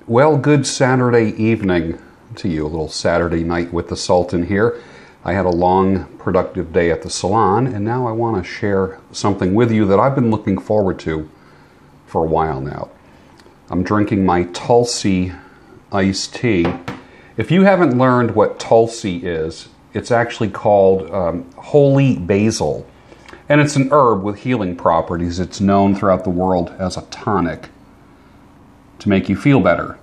Well, good Saturday evening to you. A little Saturday night with the Sultan here. I had a long, productive day at the salon, and now I want to share something with you that I've been looking forward to for a while now. I'm drinking my Tulsi iced tea. If you haven't learned what Tulsi is, it's actually called holy basil, and it's an herb with healing properties. It's known throughout the world as a tonic to make you feel better.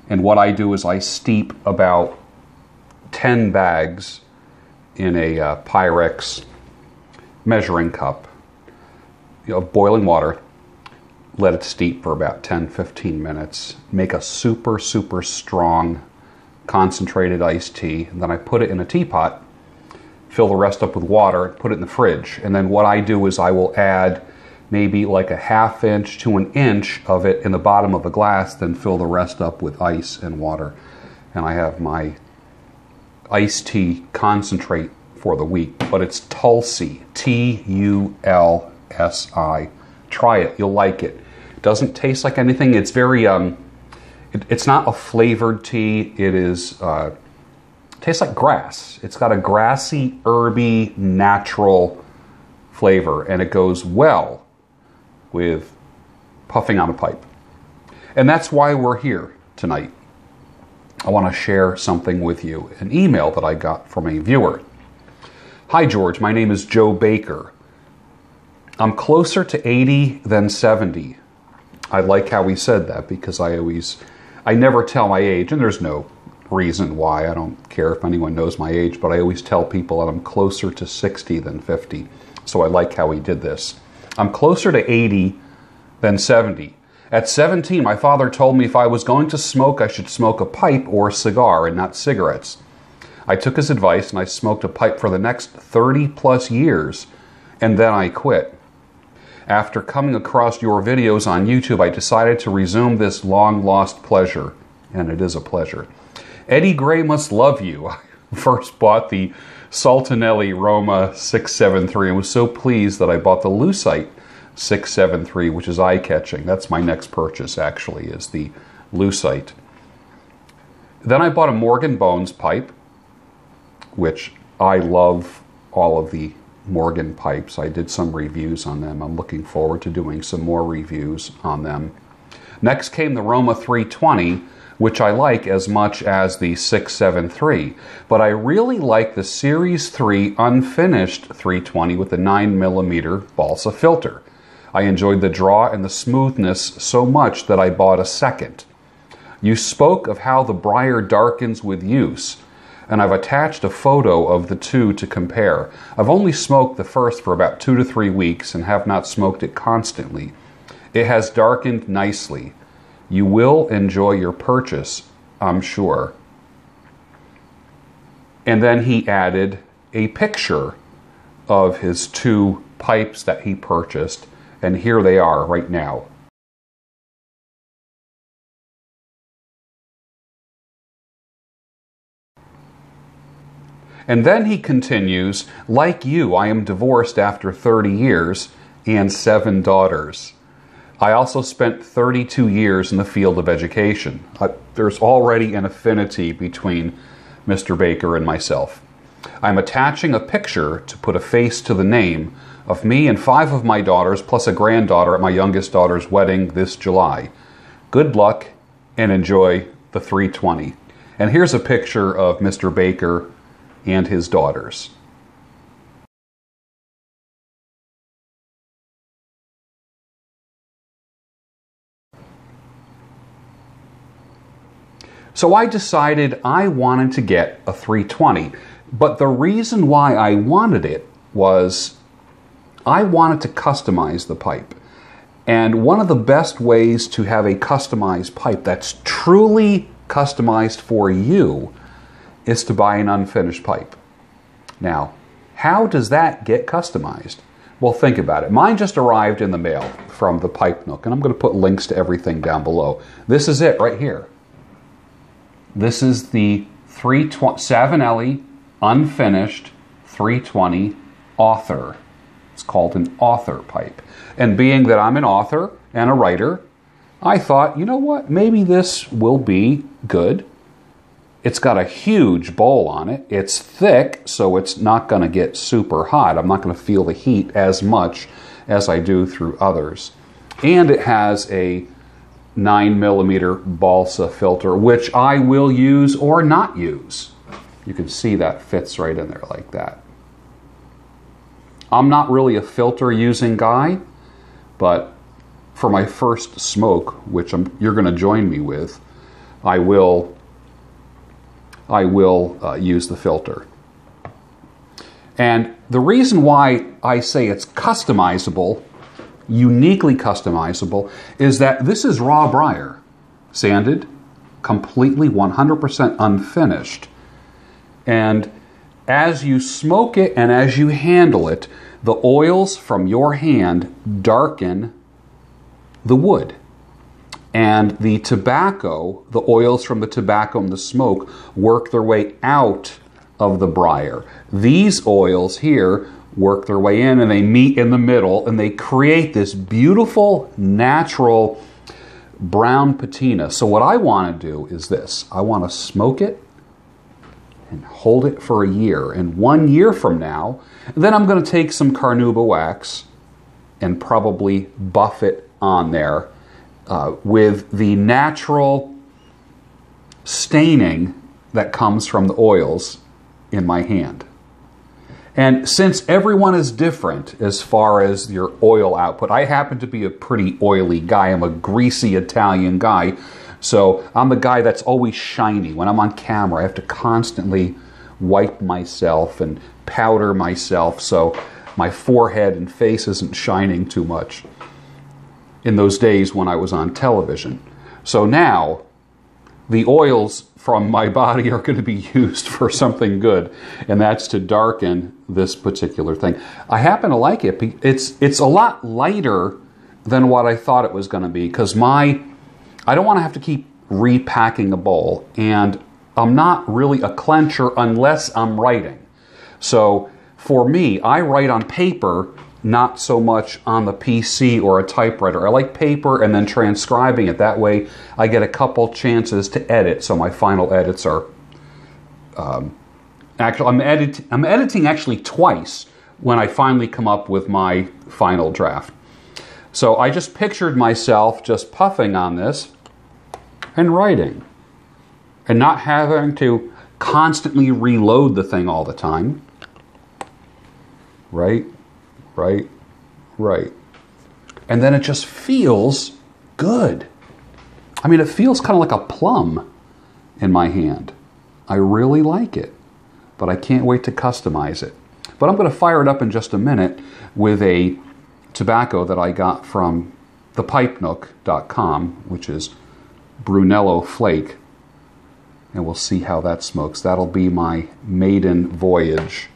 And what I do is I steep about 10 bags in a Pyrex measuring cup of boiling water. Let it steep for about 10-15 minutes. Make a super strong concentrated iced tea. And then I put it in a teapot, fill the rest up with water, put it in the fridge. And then what I do is I will add maybe like a ½ inch to an inch of it in the bottom of the glass, then fill the rest up with ice and water. And I have my iced tea concentrate for the week. But it's Tulsi, Tulsi. Try it, you'll like it. It doesn't taste like anything. It's very, it's not a flavored tea. It is, tastes like grass. It's got a grassy, herby, natural flavor, and it goes well with puffing on a pipe. And that's why we're here tonight. I want to share something with you, an email that I got from a viewer. Hi George, my name is Joe Baker. I'm closer to 80 than 70. I like how he said that because I never tell my age, and there's no reason why. I don't care if anyone knows my age, but I always tell people that I'm closer to 60 than 50. So I like how he did this. I'm closer to 80 than 70. At 17, my father told me if I was going to smoke, I should smoke a pipe or a cigar and not cigarettes. I took his advice and I smoked a pipe for the next 30+ years, and then I quit. After coming across your videos on YouTube, I decided to resume this long-lost pleasure, and it is a pleasure. Eddie Gray must love you. I first bought the Savinelli Roma 673 and was so pleased that I bought the Lucite 673, which is eye-catching. That's my next purchase, actually, is the Lucite. Then I bought a Morgan Bones pipe, which I love all of the Morgan pipes. I did some reviews on them. I'm looking forward to doing some more reviews on them. Next came the Roma 320, which I like as much as the 673, but I really like the Series 3 unfinished 320 with the 9mm balsa filter. I enjoyed the draw and the smoothness so much that I bought a second. You spoke of how the briar darkens with use, and I've attached a photo of the two to compare. I've only smoked the first for about 2 to 3 weeks and have not smoked it constantly. It has darkened nicely. You will enjoy your purchase, I'm sure. And then he added a picture of his 2 pipes that he purchased, and here they are right now. And then he continues, like you, I am divorced after 30 years and 7 daughters. I also spent 32 years in the field of education. There's already an affinity between Mr. Baker and myself. I'm attaching a picture to put a face to the name of me and 5 of my daughters, plus a granddaughter at my youngest daughter's wedding this July. Good luck and enjoy the 320. And here's a picture of Mr. Baker and his daughters. So I decided I wanted to get a 320, but the reason why I wanted it was I wanted to customize the pipe. And one of the best ways to have a customized pipe that's truly customized for you is to buy an unfinished pipe. Now, how does that get customized? Well, think about it. Mine just arrived in the mail from the Pipe Nook, and I'm going to put links to everything down below. This is it right here. This is the Savinelli unfinished 320 author. It's called an author pipe. And being that I'm an author and a writer, I thought, you know what, maybe this will be good. It's got a huge bowl on it. It's thick, so it's not going to get super hot. I'm not going to feel the heat as much as I do through others. And it has a 9mm balsa filter, which I will use or not use. You can see that fits right in there like that. I'm not really a filter using guy, but for my first smoke, which you're going to join me with, I will use the filter. And the reason why I say it's customizable, uniquely customizable, is that this is raw briar, sanded, completely 100% unfinished. And as you smoke it and as you handle it, the oils from your hand darken the wood. And the tobacco, the oils from the tobacco and the smoke work their way out of the briar. These oils here work their way in and they meet in the middle and they create this beautiful, natural brown patina. So what I want to do is this. I want to smoke it and hold it for a year. And 1 year from now, then I'm going to take some carnauba wax and probably buff it on there with the natural staining that comes from the oils in my hand. And since everyone is different as far as your oil output, I happen to be a pretty oily guy. I'm a greasy Italian guy. So I'm the guy that's always shiny. When I'm on camera, I have to constantly wipe myself and powder myself so my forehead and face isn't shining too much in those days when I was on television. So now, the oils from my body are going to be used for something good, and that's to darken this particular thing. I happen to like it. It's a lot lighter than what I thought it was going to be, because I don't want to have to keep repacking a bowl, and I'm not really a clencher unless I'm writing. So for me, I write on paper, not so much on the PC or a typewriter. I like paper and then transcribing it. That way I get a couple chances to edit, so my final edits are... I'm editing actually twice when I finally come up with my final draft. So I just pictured myself just puffing on this and writing, and not having to constantly reload the thing all the time. Right? Right, right. And then it just feels good. I mean, it feels kind of like a plum in my hand. I really like it, but I can't wait to customize it. But I'm going to fire it up in just a minute with a tobacco that I got from thepipenook.com, which is Brunello Flake, and we'll see how that smokes. That'll be my maiden voyage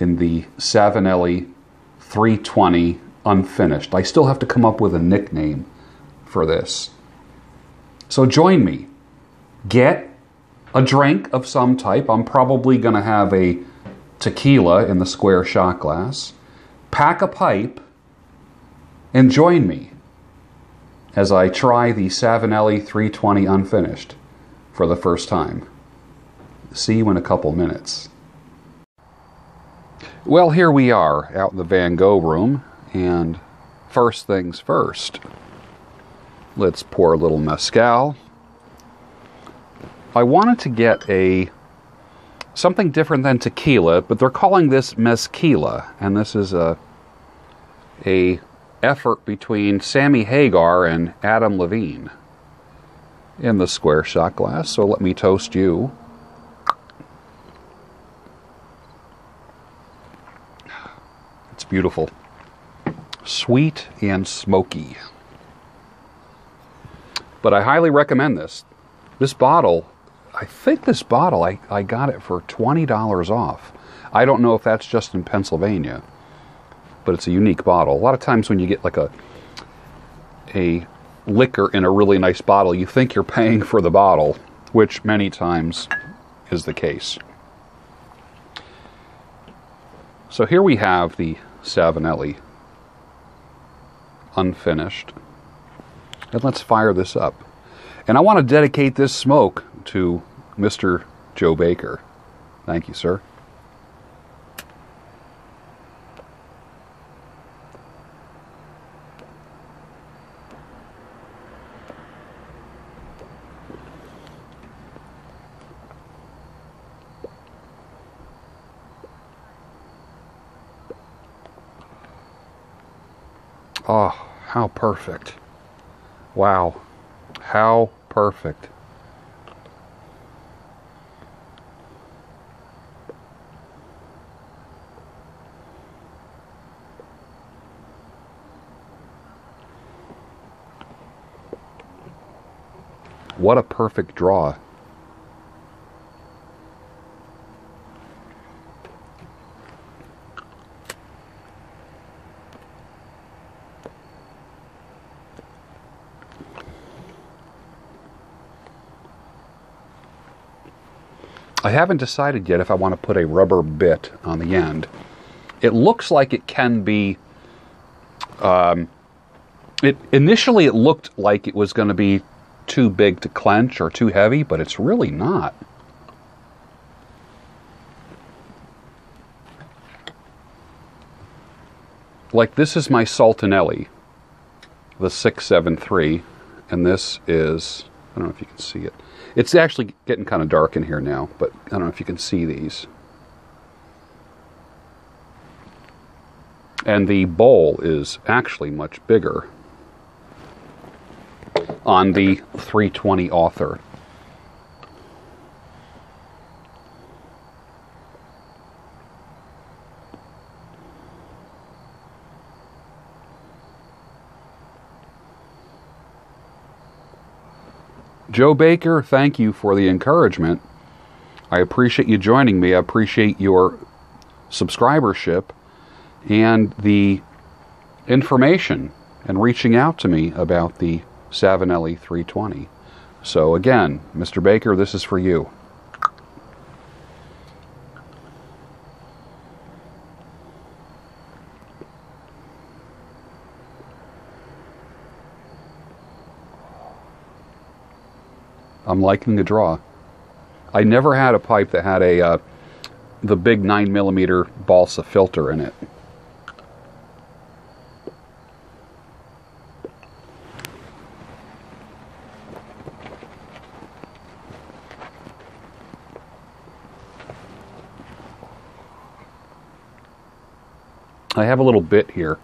in the Savinelli 320 unfinished. I still have to come up with a nickname for this. So join me. Get a drink of some type. I'm probably going to have a tequila in the square shot glass. Pack a pipe and join me as I try the Savinelli 320 unfinished for the first time. See you in a couple minutes. Well, here we are out in the Van Gogh room, and first things first, let's pour a little mezcal. I wanted to get something different than tequila, but they're calling this mezquila, and this is a effort between Sammy Hagar and Adam Levine in the square shot glass. So let me toast you. It's beautiful. Sweet and smoky. But I highly recommend this. This bottle, I think this bottle, I got it for $20 off. I don't know if that's just in Pennsylvania, but it's a unique bottle. A lot of times when you get like a liquor in a really nice bottle, you think you're paying for the bottle, which many times is the case. So here we have the Savinelli unfinished. And let's fire this up. And I want to dedicate this smoke to Mr. Joe Baker. Thank you, sir. Oh, how perfect. Wow. How perfect. What a perfect draw. I haven't decided yet if I want to put a rubber bit on the end. It looks like it can be... Initially it looked like it was going to be too big to clench or too heavy, but it's really not. Like, this is my Savinelli, the 673, and this is... I don't know if you can see it. It's actually getting kind of dark in here now, but I don't know if you can see these. And the bowl is actually much bigger on the 320 Author. Joe Baker, thank you for the encouragement. I appreciate you joining me. I appreciate your subscribership and the information and reaching out to me about the Savinelli 320. So again, Mr. Baker, this is for you. I'm liking the draw. I never had a pipe that had the big 9mm balsa filter in it. I have a little bit here,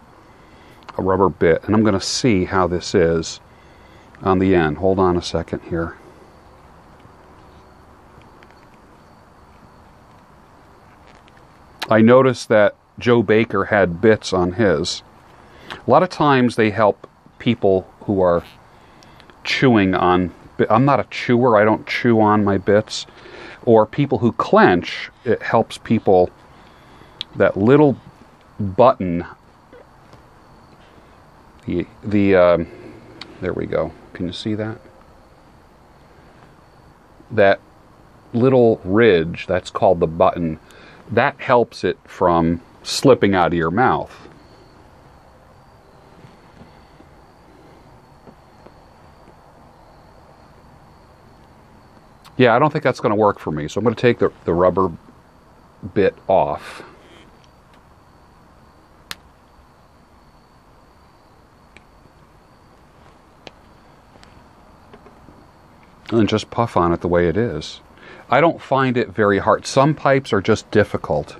a rubber bit, and I'm going to see how this is on the end. Hold on a second here. I noticed that Joe Baker had bits on his. A lot of times they help people who are chewing on... I'm not a chewer, I don't chew on my bits. Or people who clench, it helps people... That little button... there we go. Can you see that? That little ridge, that's called the button. That helps it from slipping out of your mouth. Yeah, I don't think that's going to work for me. So I'm going to take the rubber bit off. And just puff on it the way it is. I don't find it very hard. Some pipes are just difficult.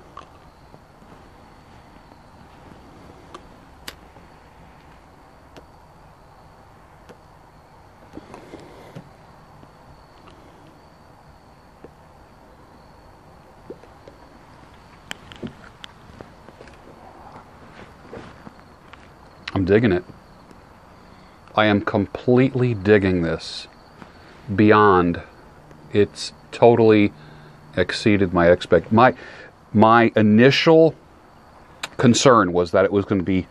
I'm digging it. I am completely digging this beyond. It's totally exceeded my my initial concern was that it was going to be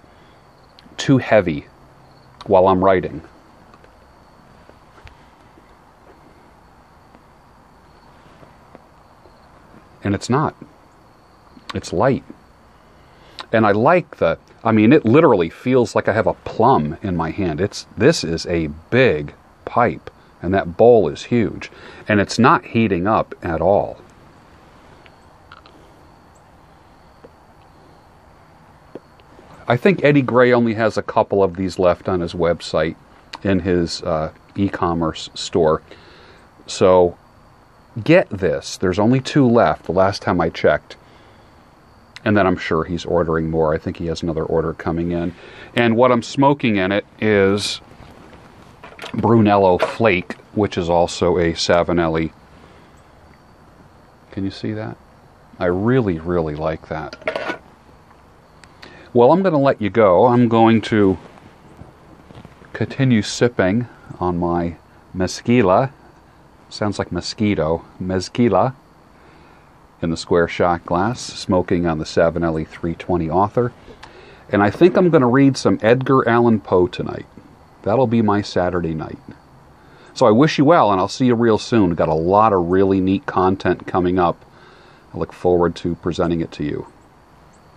too heavy while I'm writing. And it's not. It's light. And I like I mean, it literally feels like I have a plum in my hand. This is a big pipe, and that bowl is huge. And it's not heating up at all. I think Eddie Gray only has a couple of these left on his website in his e-commerce store. So get this. There's only 2 left the last time I checked. And then I'm sure he's ordering more. I think he has another order coming in. And what I'm smoking in it is Brunello Flake, which is also a Savinelli. Can you see that? I really, really like that. Well, I'm going to let you go. I'm going to continue sipping on my mezquila. Sounds like mosquito. Mezquila in the square shot glass, smoking on the Savinelli 320 Author. And I think I'm going to read some Edgar Allan Poe tonight. That'll be my Saturday night. So I wish you well, and I'll see you real soon. We've got a lot of really neat content coming up. I look forward to presenting it to you.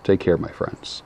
Take care, my friends.